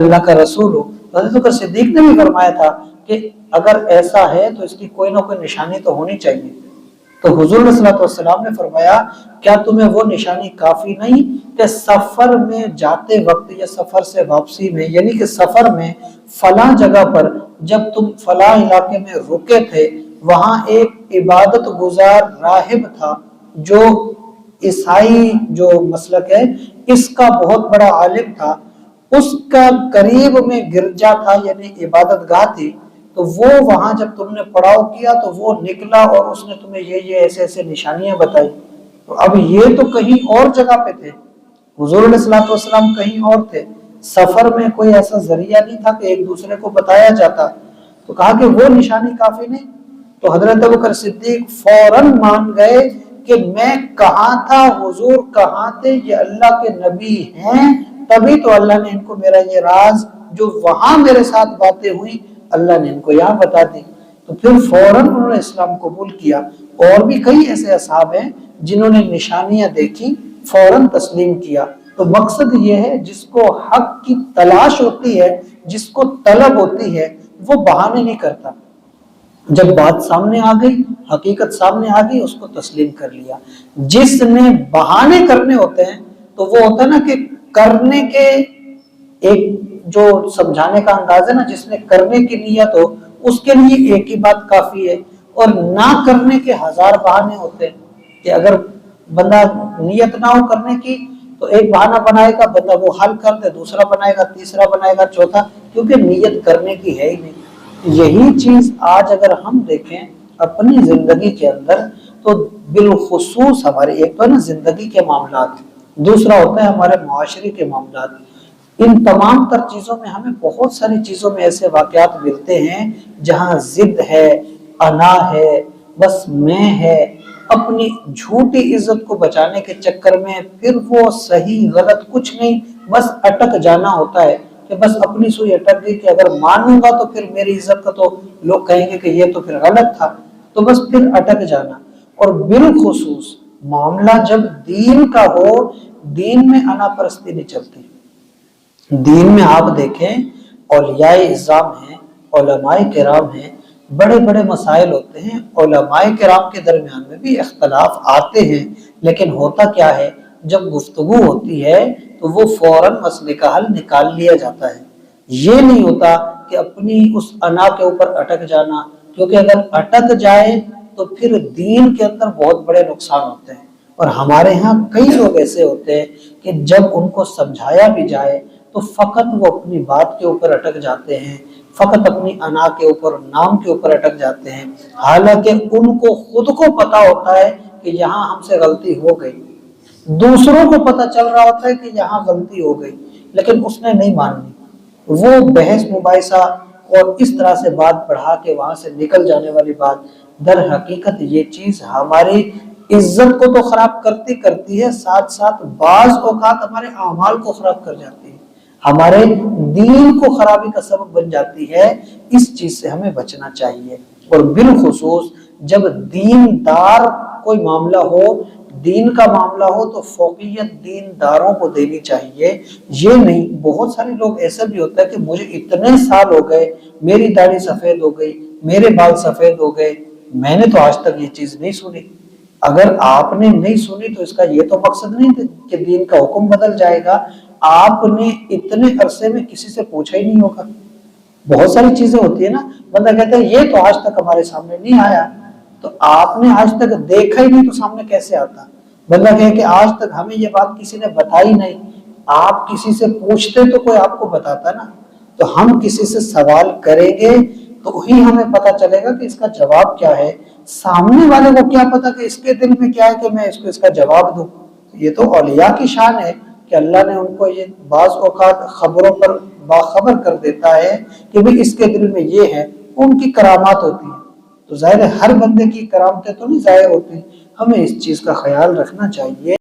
اللہ کا رسول ہو۔ حضرت بکر صدیق نے بھی فرمایا تھا کہ اگر ایسا ہے تو اس کی کوئی نہ کوئی نشانی تو ہونی چاہیے۔ تو حضور صلی اللہ علیہ وسلم نے فرمایا کیا تمہیں وہ نشانی کافی نہیں کہ سفر میں جاتے وقت یا سفر سے واپسی میں، یعنی کہ سفر میں فلاں جگہ پر جب تم فلاں علاقے میں رکے تھے وہاں ایک عبادت گزار راہب تھا جو عیسائی جو مسلک ہے اس کا بہت بڑا عالم تھا، اس کا قریب میں گرجا تھا یعنی عبادت گاہ تھی، تو وہ وہاں جب تم نے پڑاؤ کیا تو وہ نکلا اور اس نے تمہیں یہ ایسے ایسے نشانیاں بتائی۔ تو اب یہ تو کہیں اور جگہ پہ تھے، حضور علیہ الصلوۃ والسلام کہیں اور تھے، سفر میں کوئی ایسا ذریعہ نہیں تھا کہ ایک دوسرے کو بتایا جاتا، تو کہا کہ وہ نشانی کافی نہیں۔ تو حضرت ابوبکر صدیق فوراً مان گئے کہ میں کہاں تھا، حضور کہاں تھے، یہ اللہ کے نبی ہیں، تبھی تو اللہ نے ان کو میرا یہ راز جو وہاں میرے ساتھ باتیں ہوئی اللہ نے ان کو یہاں بتا دی۔ تو پھر فوراً انہوں نے اسلام قبول کیا۔ اور بھی کئی ایسے اصحاب ہیں جنہوں نے نشانیاں دیکھی فوراً تسلیم کیا۔ تو مقصد یہ ہے جس کو حق کی تلاش ہوتی ہے، جس کو طلب ہوتی ہے، وہ بہانے نہیں کرتا، جب بات سامنے آ گئی، حقیقت سامنے آ گئی، اس کو تسلیم کر لیا۔ جس نے بہانے کرنے ہوتے ہیں تو وہ ہوتا ہے نا کہ کرنے کے ایک جو سمجھانے کا انداز ہے نا، جس نے کرنے کی نیت ہو اس کے لیے ایک ہی بات کافی ہے، اور نہ کرنے کے ہزار بہانے ہوتے ہیں کہ اگر بندہ نیت نہ ہو کرنے کی تو ایک بہانہ بنائے گا، بندہ وہ حل کر دے، دوسرا بنائے گا، تیسرا بنائے گا، چوتھا، کیونکہ نیت کرنے کی ہے ہی نہیں۔ یہی چیز آج اگر ہم دیکھیں اپنی زندگی کے اندر تو بالخصوص ہمارے ایک تو ہے نا زندگی کے معاملات، دوسرا ہوتا ہے ہمارے معاشرے کے معاملات، ان تمام تر چیزوں میں ہمیں بہت ساری چیزوں میں ایسے واقعات ملتے ہیں جہاں ضد ہے، انا ہے، بس میں ہے، اپنی جھوٹی عزت کو بچانے کے چکر میں پھر وہ صحیح غلط کچھ نہیں، بس اٹک جانا ہوتا ہے کہ بس اپنی سوئی اٹک گئی کہ اگر مانوں گا تو پھر میری عزت کا تو لوگ کہیں گے کہ یہ تو پھر غلط تھا، تو بس پھر اٹک جانا۔ اور بالخصوص معاملہ جب دین کا ہو، دین میں انا پرستی نہیں چلتی۔ دین میں آپ دیکھیں اولیاء اعظام ہیں، علماء کرام ہیں، بڑے بڑے مسائل ہوتے ہیں، علماء کرام کے درمیان میں بھی اختلاف آتے ہیں، لیکن ہوتا کیا ہے جب گفتگو ہوتی ہے تو وہ فوراً مسئلے کا حل نکال لیا جاتا ہے۔ یہ نہیں ہوتا کہ اپنی اس انا کے اوپر اٹک جانا، کیونکہ اگر اٹک جائے تو پھر دین کے اندر بہت بڑے نقصان ہوتے ہیں۔ اور ہمارے ہاں کئی لوگ ایسے ہوتے ہیں کہ جب ان کو سمجھایا بھی جائے تو فقط وہ اپنی بات کے اوپر اٹک جاتے ہیں، فقط اپنی انا کے اوپر، نام کے اوپر اٹک جاتے ہیں، حالانکہ ان کو خود کو پتا ہوتا ہے کہ یہاں ہم سے غلطی ہو گئی، دوسروں کو پتا چل رہا ہوتا ہے کہ یہاں غلطی ہو گئی، لیکن اس نے نہیں ماننی، وہ بحث مباحثہ اور اس طرح سے بات بڑھا کے وہاں سے نکل جانے والی بات، در حقیقت یہ چیز ہماری عزت کو تو خراب کرتی ہے، ساتھ ساتھ بعض اوقات ہمارے اعمال کو خراب کر جاتی ہے، ہمارے دین کو خرابی کا سبب بن جاتی ہے۔ اس چیز سے ہمیں بچنا چاہیے۔ اور بالخصوص جب دین دار کوئی معاملہ ہو، دین کا معاملہ ہو تو فوقیت دین داروں کو دینی چاہیے، یہ نہیں۔ بہت سارے لوگ ایسا بھی ہوتا ہے کہ مجھے اتنے سال ہو گئے، میری داڑھی سفید ہو گئی، میرے بال سفید ہو گئے، میں نے تو آج تک یہ چیز نہیں سنی۔ اگر آپ نے نہیں سنی تو اس کا یہ تو مقصد نہیں کہ دین کا حکم بدل جائے گا، آپ نے اتنے عرصے میں کسی سے پوچھا ہی نہیں ہوگا۔ بہت ساری چیزیں ہوتی ہیں نا، بندہ کہتا ہے یہ تو آج تک ہمارے سامنے نہیں آیا، تو آپ نے آج تک دیکھا ہی نہیں تو سامنے کیسے آتا؟ بندہ کہے کہ آج تک ہمیں یہ بات کسی نے بتائی نہیں، آپ کسی سے پوچھتے تو کوئی آپ کو بتاتا نا۔ تو ہم کسی سے سوال کریں گے تو ہی ہمیں پتا چلے گا کہ اس کا جواب کیا ہے، سامنے والے کو کیا پتا کہ اس کے دل میں کیا ہے کہ میں اس کا جواب دوں۔ یہ تو اولیاء کی شان ہے کہ اللہ نے ان کو یہ بعض اوقات خبروں پر باخبر کر دیتا ہے کہ بھی اس کے دل میں یہ ہے، ان کی کرامات ہوتی ہیں۔ تو ظاہر ہے ہر بندے کی کرامتیں تو نہیں ظاہر ہوتی، ہمیں اس چیز کا خیال رکھنا چاہیے۔